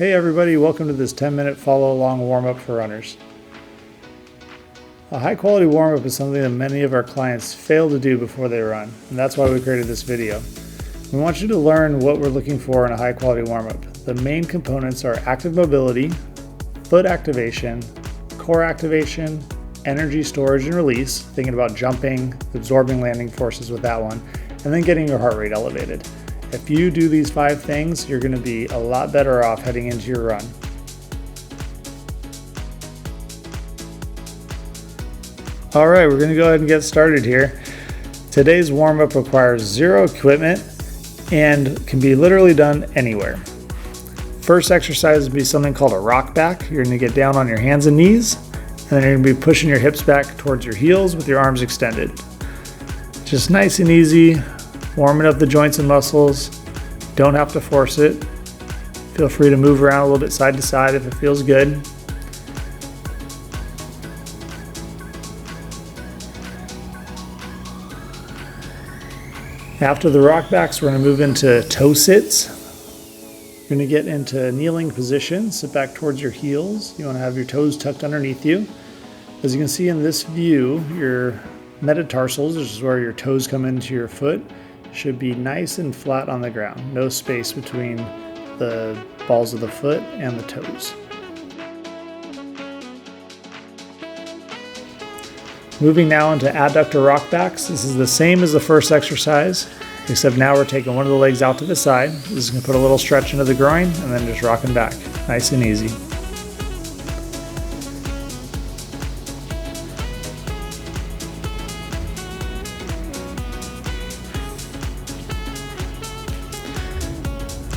Hey everybody, welcome to this 10-minute follow-along warm-up for runners. A high-quality warm-up is something that many of our clients fail to do before they run, and that's why we created this video. We want you to learn what we're looking for in a high-quality warm-up. The main components are active mobility, foot activation, core activation, energy storage and release, thinking about jumping, absorbing landing forces with that one, and then getting your heart rate elevated. If you do these 5 things, you're going to be a lot better off heading into your run. All right, we're going to go ahead and get started here. Today's warm-up requires 0 equipment and can be literally done anywhere. First exercise would be something called a rock back. You're going to get down on your hands and knees, and then you're going to be pushing your hips back towards your heels with your arms extended. Just nice and easy. Warming up the joints and muscles. Don't have to force it. Feel free to move around a little bit side to side if it feels good. After the rock backs, we're going to move into toe sits. You're going to get into kneeling position. Sit back towards your heels. You want to have your toes tucked underneath you. As you can see in this view, your metatarsals, which is where your toes come into your foot, should be nice and flat on the ground. No space between the balls of the foot and the toes. Moving now into adductor rock backs. This is the same as the first exercise, except now we're taking one of the legs out to the side. This is going to put a little stretch into the groin and then just rocking back. Nice and easy.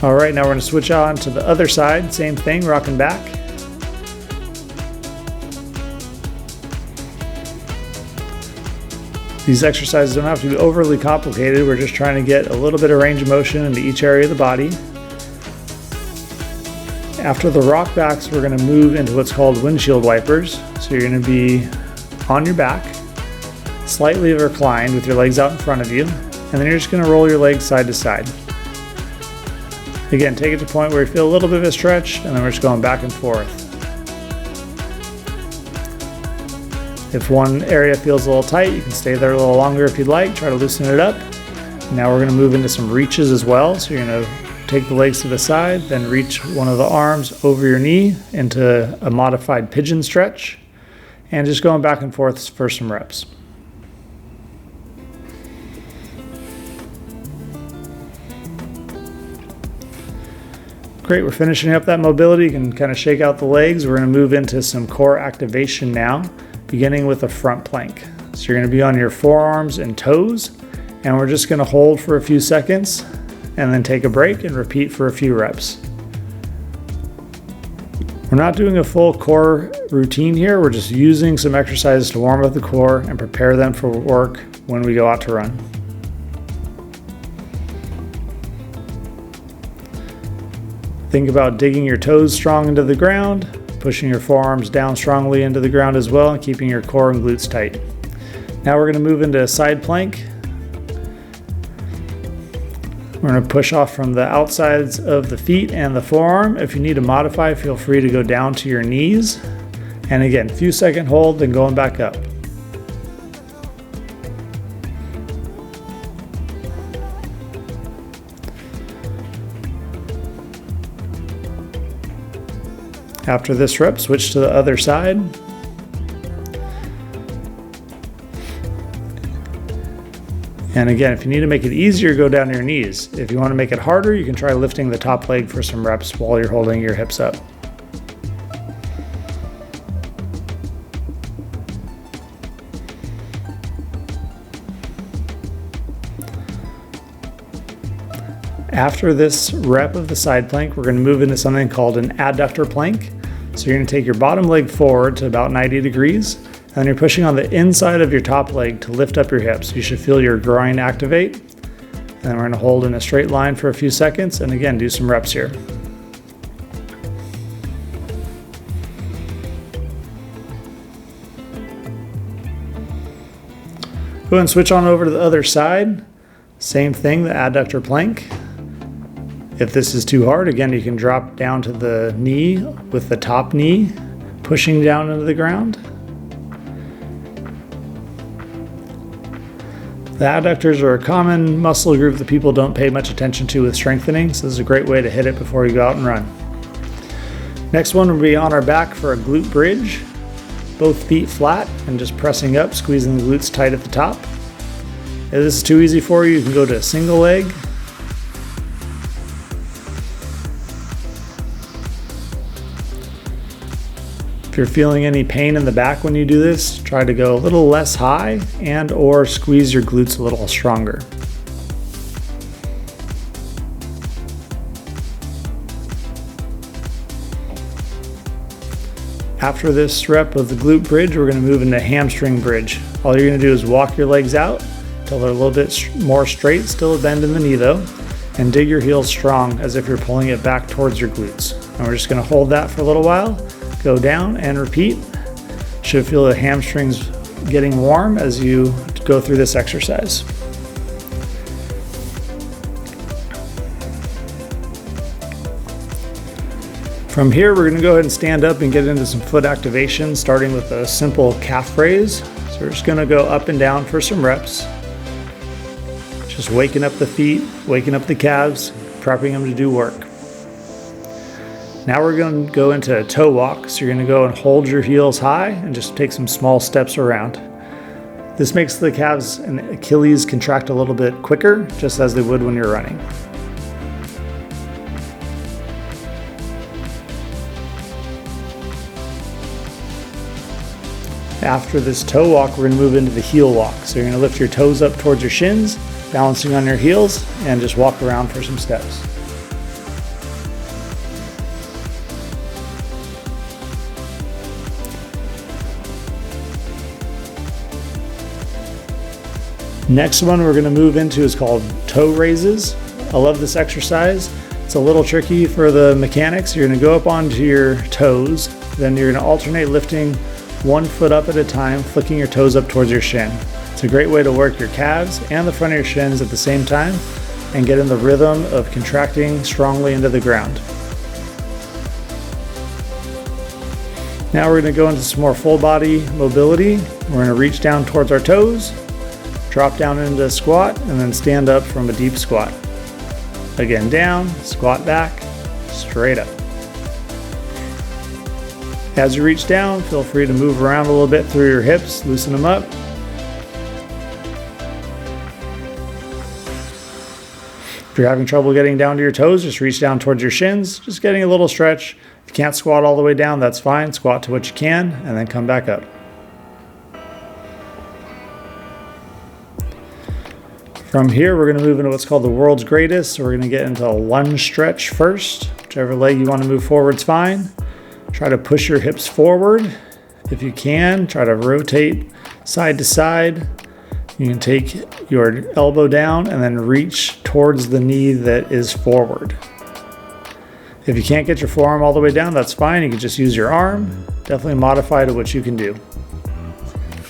All right, now we're going to switch on to the other side. Same thing, rocking back. These exercises don't have to be overly complicated. We're just trying to get a little bit of range of motion into each area of the body. After the rock backs, we're going to move into what's called windshield wipers. So you're going to be on your back, slightly reclined with your legs out in front of you, and then you're just going to roll your legs side to side. Again, take it to a point where you feel a little bit of a stretch, and then we're just going back and forth. If one area feels a little tight, you can stay there a little longer if you'd like. Try to loosen it up. Now we're going to move into some reaches as well. So you're going to take the legs to the side, then reach one of the arms over your knee into a modified pigeon stretch, and just going back and forth for some reps. Great, we're finishing up that mobility. You can kind of shake out the legs. We're going to move into some core activation now, beginning with a front plank. So you're going to be on your forearms and toes, and we're just going to hold for a few seconds and then take a break and repeat for a few reps. We're not doing a full core routine here. We're just using some exercises to warm up the core and prepare them for work when we go out to run. Think about digging your toes strong into the ground, pushing your forearms down strongly into the ground as well, and keeping your core and glutes tight. Now we're going to move into a side plank. We're going to push off from the outsides of the feet and the forearm. If you need to modify, feel free to go down to your knees. And again, few second hold, then going back up. After this rep, switch to the other side. And again, if you need to make it easier, go down to your knees. If you want to make it harder, you can try lifting the top leg for some reps while you're holding your hips up. After this rep of the side plank, we're going to move into something called an adductor plank. So you're going to take your bottom leg forward to about 90 degrees, and then you're pushing on the inside of your top leg to lift up your hips. You should feel your groin activate. And then we're going to hold in a straight line for a few seconds, and again, do some reps here. Go ahead and switch on over to the other side. Same thing, the adductor plank. If this is too hard, again, you can drop down to the knee with the top knee pushing down into the ground. The adductors are a common muscle group that people don't pay much attention to with strengthening, so this is a great way to hit it before you go out and run. Next one will be on our back for a glute bridge. Both feet flat and just pressing up, squeezing the glutes tight at the top. If this is too easy for you, you can go to a single leg. If you're feeling any pain in the back when you do this, try to go a little less high and or squeeze your glutes a little stronger. After this rep of the glute bridge, we're going to move into hamstring bridge. All you're going to do is walk your legs out until they're a little bit more straight, still a bend in the knee though, and dig your heels strong as if you're pulling it back towards your glutes. And we're just going to hold that for a little while. Go down and repeat. Should feel the hamstrings getting warm as you go through this exercise. From here, we're going to go ahead and stand up and get into some foot activation, starting with a simple calf raise. So we're just going to go up and down for some reps. Just waking up the feet, waking up the calves, prepping them to do work. Now we're going to go into a toe walk. So you're going to go and hold your heels high and just take some small steps around. This makes the calves and Achilles contract a little bit quicker, just as they would when you're running. After this toe walk, we're going to move into the heel walk. So you're going to lift your toes up towards your shins, balancing on your heels, and just walk around for some steps. Next one we're going to move into is called toe raises. I love this exercise. It's a little tricky for the mechanics. You're going to go up onto your toes, then you're going to alternate lifting one foot up at a time, flicking your toes up towards your shin. It's a great way to work your calves and the front of your shins at the same time and get in the rhythm of contracting strongly into the ground. Now we're going to go into some more full body mobility. We're going to reach down towards our toes, drop down into a squat, and then stand up from a deep squat. Again, down, squat back, straight up. As you reach down, feel free to move around a little bit through your hips, loosen them up. If you're having trouble getting down to your toes, just reach down towards your shins, just getting a little stretch. If you can't squat all the way down, that's fine. Squat to what you can, and then come back up. From here, we're going to move into what's called the world's greatest. So we're going to get into a lunge stretch first. Whichever leg you want to move forward is fine. Try to push your hips forward. If you can, try to rotate side to side. You can take your elbow down and then reach towards the knee that is forward. If you can't get your forearm all the way down, that's fine. You can just use your arm. Definitely modify to what you can do.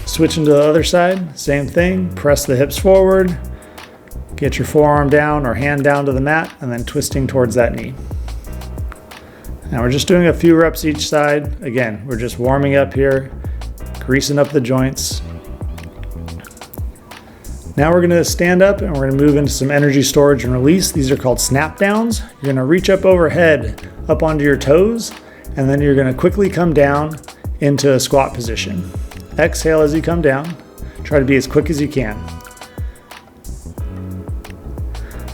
Switching to the other side, same thing. Press the hips forward. Get your forearm down or hand down to the mat and then twisting towards that knee. Now we're just doing a few reps each side. Again, we're just warming up here, greasing up the joints. Now we're going to stand up and we're going to move into some energy storage and release. These are called snap downs. You're going to reach up overhead, up onto your toes, and then you're going to quickly come down into a squat position. Exhale as you come down. Try to be as quick as you can.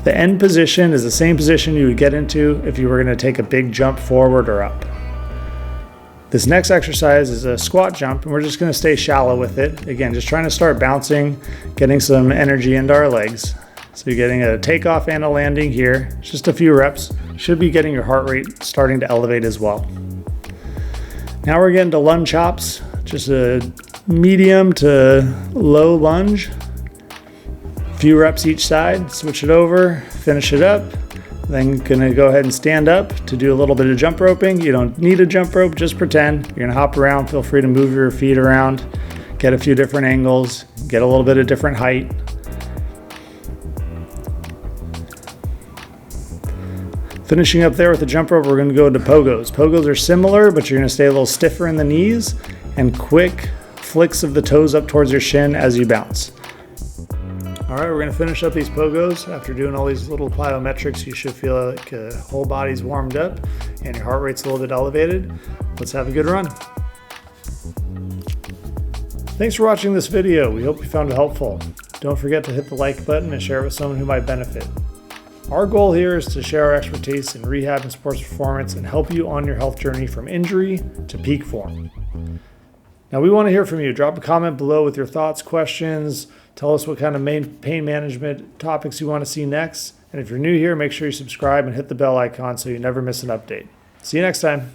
The end position is the same position you would get into if you were going to take a big jump forward or up. This next exercise is a squat jump, and we're just going to stay shallow with it. Again, just trying to start bouncing, getting some energy into our legs. So you're getting a takeoff and a landing here. Just a few reps. Should be getting your heart rate starting to elevate as well. Now we're getting to lunge hops, just a medium to low lunge. Few reps each side, switch it over, finish it up. Then gonna go ahead and stand up to do a little bit of jump roping. You don't need a jump rope, just pretend. You're gonna hop around, feel free to move your feet around, get a few different angles, get a little bit of different height. Finishing up there with the jump rope, we're going to go into pogos. Pogos are similar, but you're going to stay a little stiffer in the knees and quick flicks of the toes up towards your shin as you bounce. All right, we're going to finish up these pogos. After doing all these little plyometrics, you should feel like your whole body's warmed up and your heart rate's a little bit elevated. Let's have a good run. Thanks for watching this video. We hope you found it helpful. Don't forget to hit the like button and share it with someone who might benefit. Our goal here is to share our expertise in rehab and sports performance and help you on your health journey from injury to peak form. Now we want to hear from you. Drop a comment below with your thoughts, questions. Tell us what kind of pain management topics you want to see next. And if you're new here, make sure you subscribe and hit the bell icon so you never miss an update. See you next time.